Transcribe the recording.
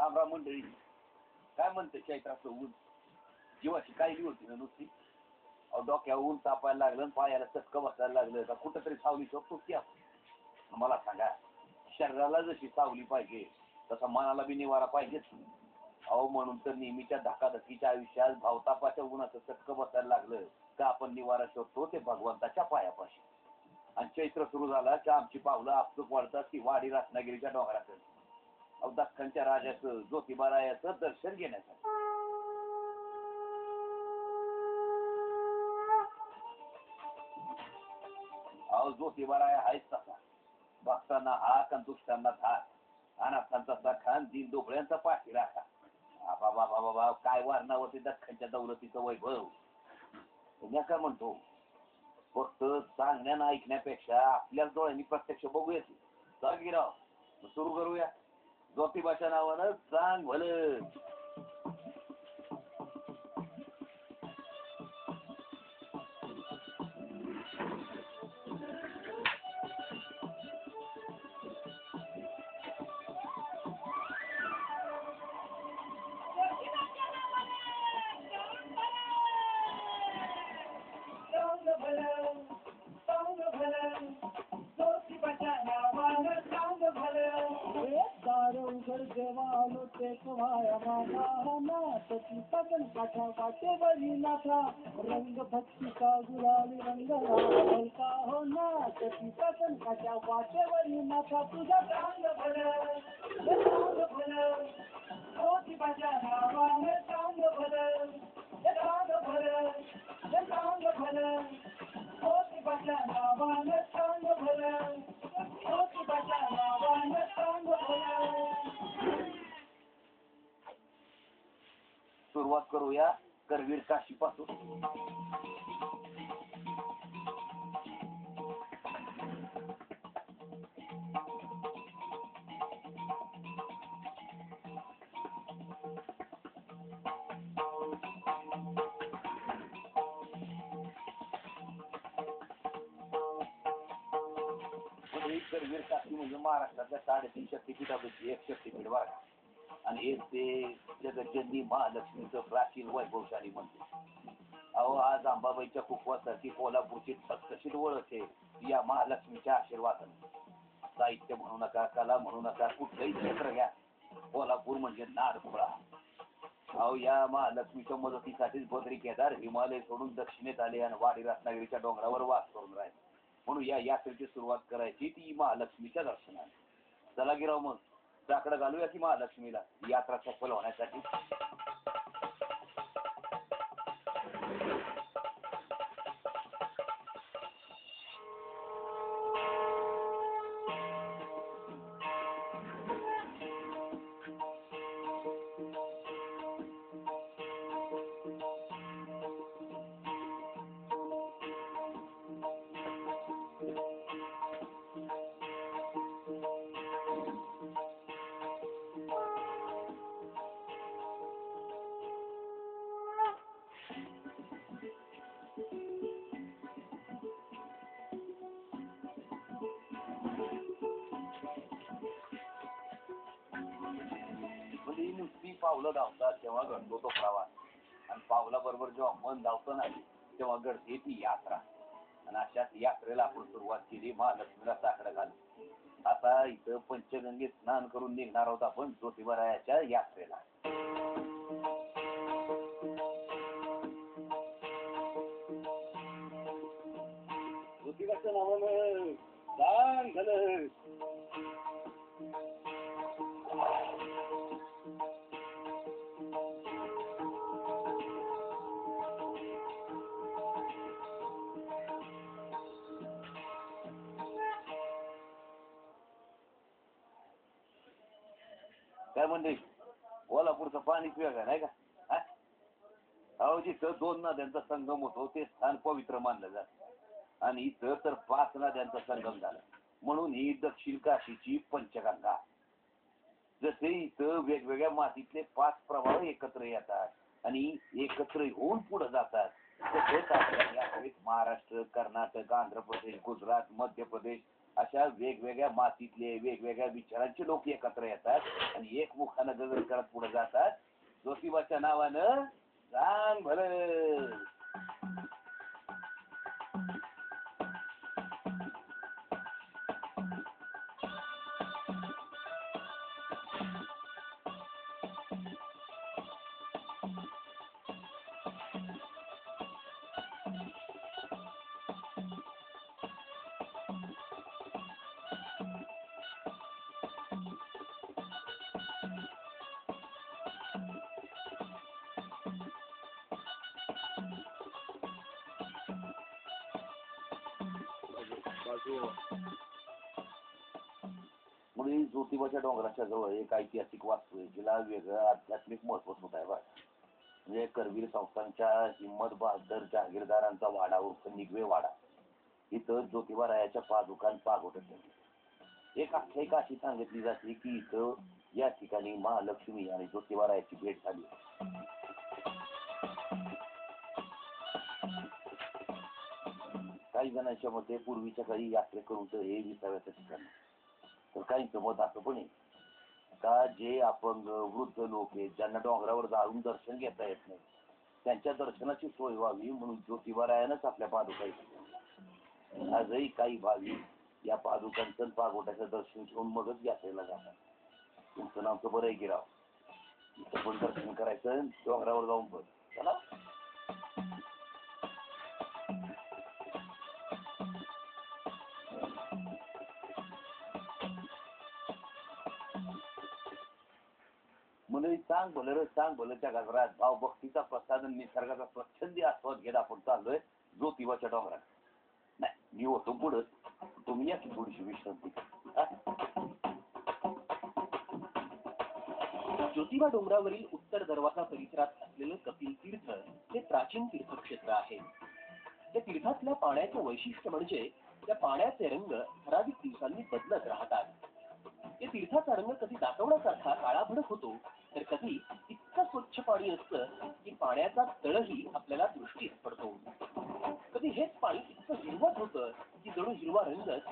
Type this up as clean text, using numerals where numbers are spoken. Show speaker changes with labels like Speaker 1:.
Speaker 1: रामराम मंडळी. काय म्हणते चैत्राचं ऊन जीवाची कायली होती ना नुसती. डोक्यावर ऊन तापायला लागलं, पायाला चटकं बसायला लागलं का कुठंतरी सावली शोधतो की आपण. मला सांगा, शरीराला जशी सावली पाहिजे तसा मनाला बी निवारा पाहिजेच. म्हणून तर नेहमीच्या धकाधकीच्या आयुष्यात भावतापाच्या उन्हाचं चटकं बसायला लागलं का आपण निवारा शोधतो ते भगवंताच्या पायापाशी. आणि चैत्र सुरू झाला की आमची पावलं आपसूक वाढतात ती वाडी रत्नागिरीच्या डोंगराकडे. दख्खनच्या राजाचं ज्योतिबारायाचं दर्शन घेण्यासाठी. ज्योतिबाराया आहेच तसा. भक्तांना हाक आणि दुष्टांना धाक, अनाथांचा सखान, दीन दोबळ्यांचा पाठी राखा. बाबा बाबा काय वारणावरती दख्खनच्या दौलतीचं वैभव. मी काय म्हणतो, फक्त सांगण्यानं ऐकण्यापेक्षा आपल्याच डोळ्यांनी प्रत्यक्ष बघूयाची. जागीराव सुरू करूया. ज्योतिबाच्या नावानं सांग भलं.
Speaker 2: देवालो ते कवाया माना तशी सगन काठा वाटेवरी नाथा रंग भक्तीचा गुलाली रंग हलका हो ना तशी सगन काठा वाटेवरी नाथा तुझा चांग भलं ज्योतिबाच्या नावाने चांग भलं ज्योतिबाच्या नावाने चांग भलं ज्योतिबाच्या नावाने चांग भलं.
Speaker 1: सुरुवात करूया करवीर काशी पासून. करवीर काशी म्हणजे महाराष्ट्रातल्या 3.5 शक्तीपीठापैकी एक शक्तीपीठ बघा. आणि एक ते जगज्जननी महालक्ष्मीचं प्राचीन वैभवशाली मंदिर. आज अंबाबाईच्या कुकवासाठी कोल्हापूरची ठसठशीत ओळख आहे या महालक्ष्मीच्या आशीर्वादाने. साहित्य म्हणू नका, कला म्हणू नका, कुठलंही क्षेत्र घ्या, कोल्हापूर म्हणजे नाडखोळा. या महालक्ष्मीच्या मदतीसाठीच बद्री केदार हिमालय सोडून दक्षिणेत आले आणि वाडी रत्नागिरीच्या डोंगरावर वास करून राहिले. म्हणून या यात्रेची सुरुवात करायची ती महालक्ष्मीच्या दर्शनाने. चला गिराव मग जाकडं घालूया की महालक्ष्मीला यात्रा सफल होण्यासाठी. नुसती पावलं धावतात तेव्हा घडतो तो प्रवास, आणि पावला बरोबर जेव्हा मन धावतं ना तेव्हा घडते ती यात्रा. आणि अशाच यात्रेला आपण सुरुवात केली महालक्ष्मीला साकडं घालून. आता इथं पंचगंगेत स्नान करून निघणार आहोत आपण ज्योतिबारायाच्या यात्रेला. ज्योतिबाच्या नावानं सांग भलं. काय म्हणते, कोल्हापूरचं पाणी वेगळं नाही का? जिथं 2 नद्यांचा संगम होतो ते स्थान पवित्र मानलं जात, आणि इथं तर 5 नद्यांचा संगम झाला म्हणून ही दक्षिण काशीची पंचगंगा. जसे इथं वेगवेगळ्या मातीतले 5 प्रवाह एकत्र येतात आणि एकत्र होऊन पुढे जातात, तसेच आपल्या यात्रेत महाराष्ट्र, कर्नाटक, आंध्र प्रदेश, गुजरात, मध्य प्रदेश अशा वेगवेगळ्या मातीतले वेगवेगळ्या विचारांचे लोक एकत्र येतात आणि एकमुखानं गजर करत पुढे जातात. ज्योतिबाच्या नावानं सांग भलं. म्हणजे ज्योतिबाच्या डोंगराच्या जवळ एक ऐतिहासिक वास्तू आहे जिला वेगळं आध्यात्मिक महत्व सुद्धा आहे बघा. म्हणजे करवीर संस्थांच्या हिम्मत बहादर जहागीरदारांचा वाडा उर्फ निगवे वाडा. इथं ज्योतिबा रायाच्या पादुकान पागोटत एक आख्यायिका अशी सांगितली जाते की इथं या ठिकाणी महालक्ष्मी आणि ज्योतिबा रायाची भेट झाली. काही जणांच्या मते पूर्वीच्या काही यात्रेकरूंच हे विसाव्याचं ठिकाण. तर काहींचं मत असं पण आहे का जे अपंग वृद्ध लोक आहेत ज्यांना डोंगरावर जाऊन दर्शन घेता येत नाही त्यांच्या दर्शनाची सोय व्हावी म्हणून ज्योतिबा रायानंच आपल्या पादुका इथे. आजही काही भाविक या पादुकांचं पागोट्याचं दर्शन घेऊन मगच यात्रेला जातात. तुमचं नावचं बरं आहे गिराव. इथं पण दर्शन करायचं डोंगरावर जाऊन पण चला. मुलं सांग भलं सांग भलंच्या गजरात भाव भक्तीचा प्रसाद निसर्गाचा स्वच्छंदी आस्वाद घेत आपण चाललोय ज्योतिबाच्या डोंगरात. नाही मी होतो पुढं तुम्ही या की थोडीशी विश्रांती.
Speaker 3: ज्योतिबा डोंगरावरील उत्तर दरवाजा परिसरात असलेलं कपिल तीर्थ हे प्राचीन तीर्थक्षेत्र आहे. त्या तीर्थातल्या पाण्याचं वैशिष्ट्य म्हणजे त्या पाण्याचे रंग ठराविक दिवसांनी बदलत राहतात. या तीर्थाचा रंग कधी दाटवण्यासारखा काळाभडक होतो तर कधी इतकं स्वच्छ पाणी असतं की पाण्याचा तळही आपल्याला दृष्टीस पडतो. कधी हेच पाणी इतकं हिरवट होतं की जणू हिरवा रंगच